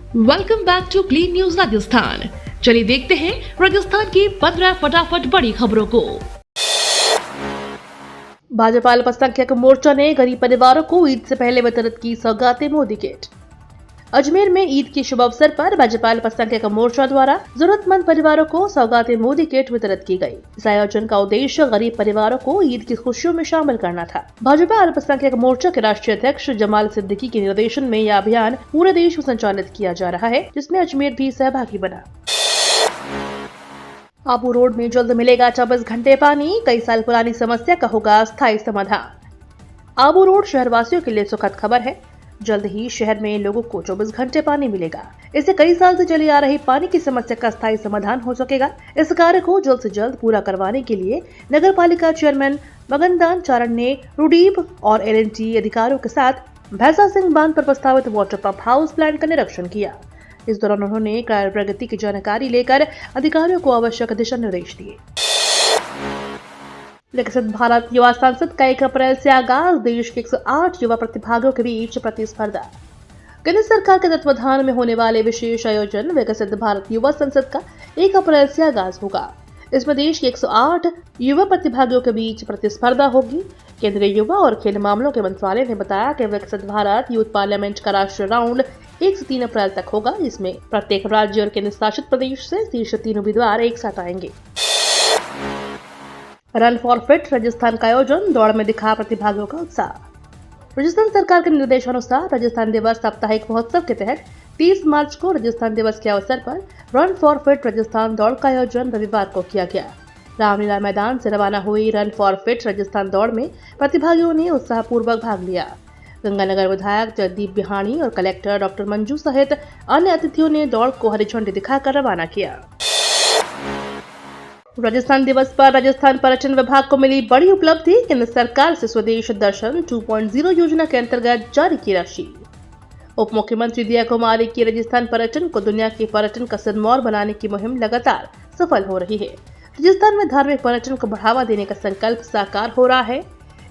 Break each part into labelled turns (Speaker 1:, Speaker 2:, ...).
Speaker 1: Welcome back to clean news Rajasthan. चलिए देखते हैं राजस्थान की 15 फटाफट बड़ी खबरों को। भाजपा अल्पसंख्यक मोर्चा ने गरीब परिवारों को ईद से पहले वितरित की सौगातें मोदी किट। अजमेर में ईद के शुभ अवसर पर भाजपा अल्पसंख्यक मोर्चा द्वारा जरूरतमंद परिवारों को सौगातें मोदी किट वितरित की गई। इस आयोजन का उद्देश्य गरीब परिवारों को ईद की खुशियों में शामिल करना था। भाजपा अल्पसंख्यक मोर्चा के राष्ट्रीय अध्यक्ष जमाल सिद्दीकी के निर्देशन में यह अभियान पूरे देश में संचालित किया जा रहा है, जिसमें अजमेर भी सहभागी बना। आबू रोड में जल्द मिलेगा 24 घंटे पानी, कई साल पुरानी समस्या का होगा स्थायी समाधान। आबू रोड शहरवासियों के लिए सुखद खबर है। जल्द ही शहर में लोगों को 24 घंटे पानी मिलेगा। इससे कई साल से चली आ रही पानी की समस्या का स्थायी समाधान हो सकेगा। इस कार्य को जल्द से जल्द पूरा करवाने के लिए नगर पालिका चेयरमैन मगनदान चारण ने रूडीप और LNT अधिकारियों के साथ भैंसा सिंह बांध पर प्रस्तावित वाटर पंप हाउस प्लांट का निरीक्षण किया। इस दौरान उन्होंने कार्य प्रगति की जानकारी लेकर अधिकारियों को आवश्यक दिशा निर्देश दिए। विकसित भारत युवा संसद का 1 अप्रैल से आगाज, देश के 108 युवा प्रतिभागियों के बीच प्रतिस्पर्धा। केंद्र सरकार के तत्वाधान में होने वाले विशेष आयोजन विकसित भारत युवा संसद का 1 अप्रैल से आगाज होगा। इसमें देश के 108 युवा प्रतिभागियों के बीच प्रतिस्पर्धा होगी। केंद्रीय युवा और खेल मामलों के मंत्रालय ने बताया कि विकसित भारत यूथ पार्लियामेंट का राष्ट्रीय राउंड 1 से 3 अप्रैल तक होगा। इसमें प्रत्येक राज्य और केंद्र शासित प्रदेश से शीर्ष 3 उम्मीदवार एक साथ आएंगे। रन फॉर फिट राजस्थान का आयोजन, दौड़ में दिखा प्रतिभागियों का उत्साह। राजस्थान सरकार के निर्देशानुसार राजस्थान दिवस साप्ताहिक महोत्सव के तहत 30 मार्च को राजस्थान दिवस के अवसर पर रन फॉर फिट राजस्थान दौड़ का आयोजन रविवार को किया गया। रामलीला मैदान से रवाना हुई रन फॉर फिट राजस्थान दौड़ में प्रतिभागियों ने उत्साहपूर्वक भाग लिया। गंगानगर विधायक जगदीप बिहाणी और कलेक्टर डॉक्टर मंजू सहित अन्य अतिथियों ने दौड़ को हरी झंडी दिखाकर रवाना किया। राजस्थान दिवस पर राजस्थान पर्यटन विभाग को मिली बड़ी उपलब्धि। केंद्र सरकार से स्वदेश दर्शन 2.0 योजना के अंतर्गत जारी की राशि। उप मुख्यमंत्री दिया कुमारी की राजस्थान पर्यटन को दुनिया के पर्यटन का सिरमौर बनाने की मुहिम लगातार सफल हो रही है। राजस्थान में धार्मिक पर्यटन को बढ़ावा देने का संकल्प साकार हो रहा है।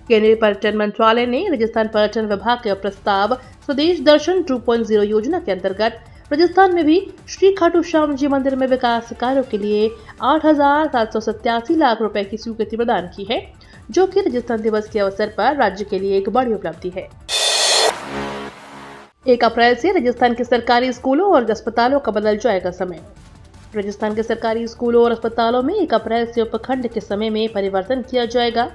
Speaker 1: केंद्रीय पर्यटन मंत्रालय ने राजस्थान पर्यटन विभाग का प्रस्ताव स्वदेश दर्शन 2.0 योजना के अंतर्गत राजस्थान में भी श्री खाटू श्याम जी मंदिर में विकास कार्यों के लिए 8,787 लाख रुपए की स्वीकृति प्रदान की है, जो कि राजस्थान दिवस के अवसर पर राज्य के लिए एक बड़ी उपलब्धि है। 1 अप्रैल से राजस्थान के सरकारी स्कूलों और अस्पतालों का बदल जाएगा समय। राजस्थान के सरकारी स्कूलों और अस्पतालों में 1 अप्रैल से उपखंड के समय में परिवर्तन किया जाएगा।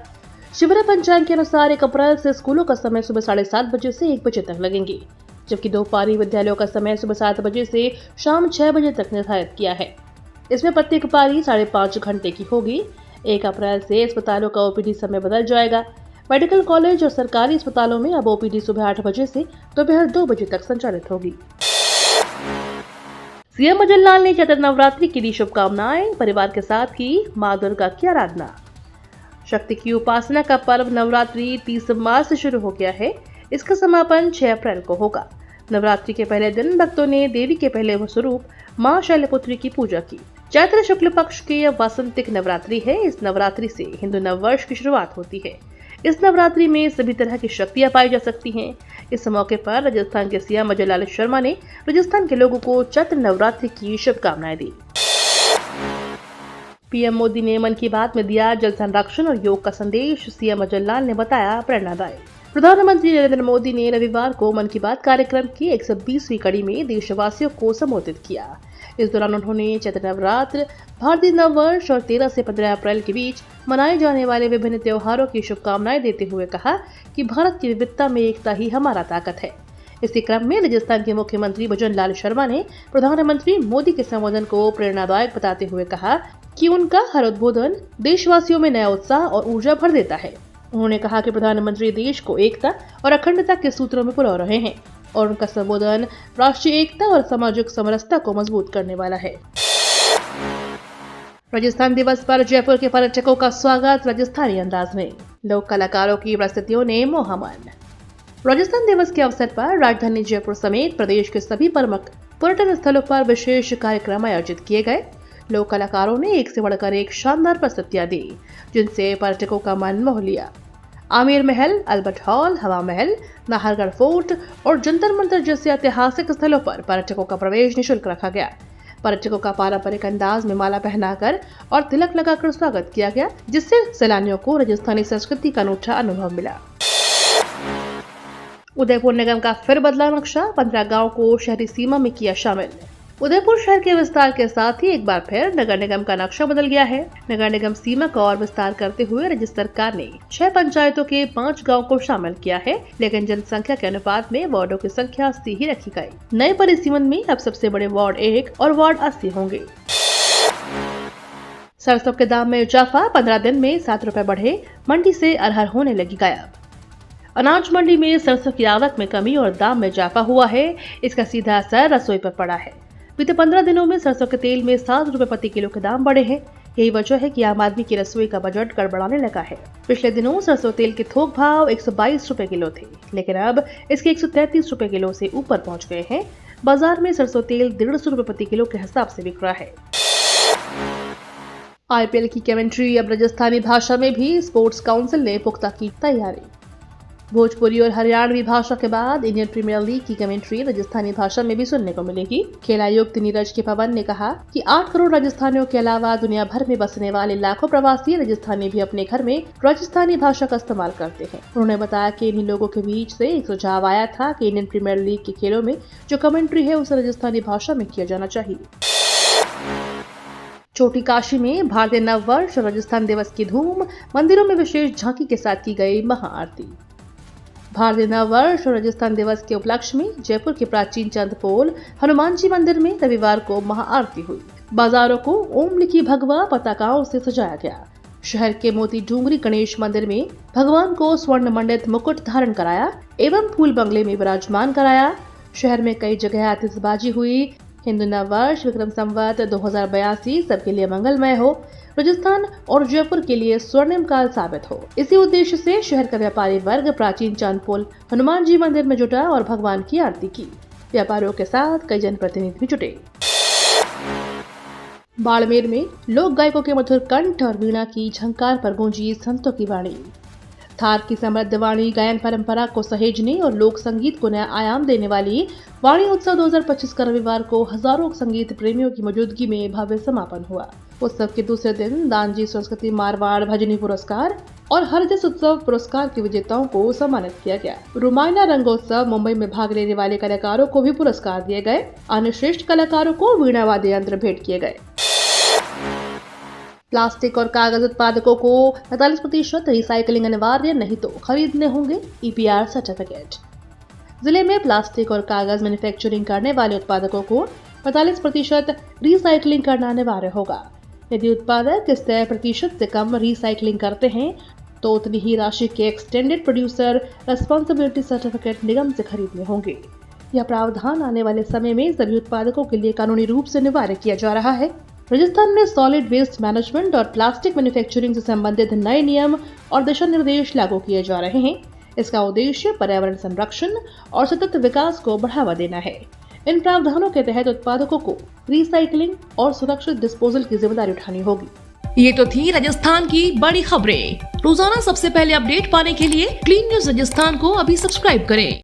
Speaker 1: शिविर पंचांग के अनुसार 1 अप्रैल से स्कूलों का समय सुबह 7:30 बजे से 1 बजे तक लगेंगे, जबकि दोपहरी विद्यालयों का समय सुबह 7 बजे से शाम 6 बजे तक निर्धारित किया है। इसमें प्रत्येक पारी 5.5 घंटे की होगी। 1 अप्रैल से अस्पतालों का OPD समय बदल जाएगा। मेडिकल कॉलेज और सरकारी अस्पतालों में अब OPD सुबह 8 बजे से दोपहर 2 बजे तक संचालित होगी। सीएम भजन लाल ने चैत्र नवरात्रि की दी शुभकामनाएं। परिवार के साथ की मां दुर्गा की आराधना। शक्ति की उपासना का पर्व नवरात्रि 30 मार्च से शुरू हो गया है। इसका समापन 6 अप्रैल को होगा। नवरात्रि के पहले दिन भक्तों ने देवी के पहले स्वरूप मां शैलपुत्री की पूजा की। चैत्र शुक्ल पक्ष की वासंतिक नवरात्रि है। इस नवरात्रि से हिंदू नववर्ष की शुरुआत होती है। इस नवरात्रि में सभी तरह की शक्तियां पाई जा सकती हैं। इस मौके पर राजस्थान के सीएम अजय लाल शर्मा ने राजस्थान के लोगों को चैत्र नवरात्रि की शुभकामनाएं दी। पीएम मोदी ने मन की बात में दिया जल संरक्षण और योग का संदेश। सीएम अजय लाल ने बताया प्रेरणादायक। प्रधानमंत्री नरेंद्र मोदी ने रविवार को मन की बात कार्यक्रम की 120वीं कड़ी में देशवासियों को संबोधित किया। इस दौरान उन्होंने चैत्र नवरात्र, भारतीय नववर्ष और 13 से 15 अप्रैल के बीच मनाए जाने वाले विभिन्न त्योहारों की शुभकामनाएं देते हुए कहा कि भारत की विविधता में एकता ही हमारा ताकत है। इसी क्रम में राजस्थान के मुख्यमंत्री भजन लाल शर्मा ने प्रधानमंत्री मोदी के संबोधन को प्रेरणादायक बताते हुए कहा कि उनका हर उद्बोधन देशवासियों में नया उत्साह और ऊर्जा भर देता है। उन्होंने कहा कि प्रधानमंत्री देश को एकता और अखंडता के सूत्रों में पिरो रहे हैं और उनका संबोधन राष्ट्रीय एकता और सामाजिक समरसता को मजबूत करने वाला है। राजस्थान दिवस पर जयपुर के पर्यटकों का स्वागत राजस्थानी अंदाज में। लोक कलाकारों की प्रस्तुतियों ने मोहा मन। राजस्थान दिवस के अवसर पर राजधानी जयपुर समेत प्रदेश के सभी प्रमुख पर्यटन स्थलों पर विशेष कार्यक्रम आयोजित किए गए। लोक कलाकारों ने एक से बढ़कर एक शानदार प्रस्तुतियां दी, जिनसे पर्यटकों का मन मोह लिया। आमेर महल, अल्बर्ट हॉल, हवा महल, नाहरगढ़ फोर्ट और जंतर मंतर जैसे ऐतिहासिक स्थलों पर पर्यटकों का प्रवेश निःशुल्क रखा गया। पर्यटकों का पारंपरिक अंदाज में माला पहनाकर और तिलक लगाकर स्वागत किया गया, जिससे सैलानियों को राजस्थानी संस्कृति का अनूठा अनुभव मिला। उदयपुर निगम का फिर बदला नक्शा, 15 गाँव को शहरी सीमा में किया शामिल। उदयपुर शहर के विस्तार के साथ ही एक बार फिर नगर निगम का नक्शा बदल गया है। नगर निगम सीमा का और विस्तार करते हुए राज्य सरकार ने 6 पंचायतों के 5 गाँव को शामिल किया है, लेकिन जनसंख्या के अनुपात में वार्डों की संख्या 80 ही रखी गई। नए परिसीमन में अब सबसे बड़े वार्ड 1 और वार्ड 80 होंगे। सरसों के दाम में इजाफा, 15 दिन में 7 रुपए बढ़े, मंडी से अरहर होने लगी गायब। अनाज मंडी में सरसों की आवक में कमी और दाम में इजाफा हुआ है। इसका सीधा असर रसोई पर पड़ा है। बीते 15 दिनों में सरसों के तेल में 7 रुपए प्रति किलो के दाम बढ़े हैं। यही वजह है कि आम आदमी की रसोई का बजट गड़बड़ाने लगा है। पिछले दिनों सरसों तेल के थोक भाव 122 रुपए किलो थे, लेकिन अब इसके 133 रुपए किलो से ऊपर पहुंच गए हैं। बाजार में सरसों तेल 150 रुपए प्रति किलो के हिसाब से बिक रहा है। IPL की कमेंट्री अब राजस्थानी भाषा में भी स्पोर्ट्स काउंसिल ने पुख्ता की तैयारी। भोजपुरी और हरियाणवी भाषा के बाद इंडियन प्रीमियर लीग की कमेंट्री राजस्थानी भाषा में भी सुनने को मिलेगी। खेल आयुक्त नीरज के पवन ने कहा कि 8 करोड़ राजस्थानियों के अलावा दुनिया भर में बसने वाले लाखों प्रवासी राजस्थानी भी अपने घर में राजस्थानी भाषा का इस्तेमाल करते हैं। उन्होंने बताया कि इन्हीं लोगों के बीच से एक सुझाव आया था कि इंडियन प्रीमियर लीग के खेलों में जो कमेंट्री है उसे राजस्थानी भाषा में किया जाना चाहिए। छोटी काशी में भारतीय नववर्ष और राजस्थान दिवस की धूम, मंदिरों में विशेष झांकी के साथ की गई महाआरती। भारतीय नववर्ष और राजस्थान दिवस के उपलक्ष्य में जयपुर के प्राचीन चंदपोल हनुमान जी मंदिर में रविवार को महाआरती हुई। बाजारों को ओम लिखी भगवा पताकाओं से सजाया गया। शहर के मोती डूंगरी गणेश मंदिर में भगवान को स्वर्ण मंडित मुकुट धारण कराया एवं फूल बंगले में विराजमान कराया। शहर में कई जगह आतिशबाजी हुई। हिंदू नववर्ष विक्रम संवत 2082 सबके लिए मंगलमय हो, राजस्थान और जयपुर के लिए स्वर्णिम काल साबित हो। इसी उद्देश्य से शहर का व्यापारी वर्ग प्राचीन चांदपोल हनुमान जी मंदिर में जुटा और भगवान की आरती की। व्यापारियों के साथ कई जनप्रतिनिधि भी जुटे। बाड़मेर में लोक गायकों के मधुर कंठ और वीणा की झंकार पर गूंजी संतों की वाणी। थार की समृद्ध वाणी गायन परंपरा को सहेजने और लोक संगीत को नया आयाम देने वाली वाणी उत्सव 2025 का रविवार को हजारों संगीत प्रेमियों की मौजूदगी में भव्य समापन हुआ। उत्सव के दूसरे दिन दानजी संस्कृति मारवाड़ भजनी पुरस्कार और हरदिस उत्सव पुरस्कार के विजेताओं को सम्मानित किया गया। रुमायना रंगोत्सव मुंबई में भाग लेने वाले कलाकारों को भी पुरस्कार दिए गए। अन्य श्रेष्ठ कलाकारों को वीणा वाद्य यंत्र भेंट किए गए। प्लास्टिक और कागज उत्पादकों को 45% रिसाइकलिंग अनिवार्य, नहीं तो खरीदने होंगे EPR सर्टिफिकेट। जिले में प्लास्टिक और कागज मैन्युफैक्चरिंग करने वाले उत्पादकों को 45% रिसाइकलिंग करना अनिवार्य होगा। यदि उत्पादक इस 100% से कम रिसाइकलिंग करते हैं तो उतनी ही राशि के एक्सटेंडेड प्रोड्यूसर रेस्पॉन्सिबिलिटी सर्टिफिकेट निगम से खरीदने होंगे। यह प्रावधान आने वाले समय में सभी उत्पादकों के लिए कानूनी रूप से अनिवार्य किया जा रहा है। राजस्थान में सॉलिड वेस्ट मैनेजमेंट और प्लास्टिक मैन्युफैक्चरिंग से संबंधित नए नियम और दिशा निर्देश लागू किए जा रहे हैं। इसका उद्देश्य पर्यावरण संरक्षण और सतत विकास को बढ़ावा देना है। इन प्रावधानों के तहत उत्पादकों को रिसाइकलिंग और सुरक्षित डिस्पोजल की जिम्मेदारी उठानी होगी।
Speaker 2: ये तो थी राजस्थान की बड़ी खबरें। रोजाना सबसे पहले अपडेट पाने के लिए क्लीन न्यूज राजस्थान को अभी सब्सक्राइब करें।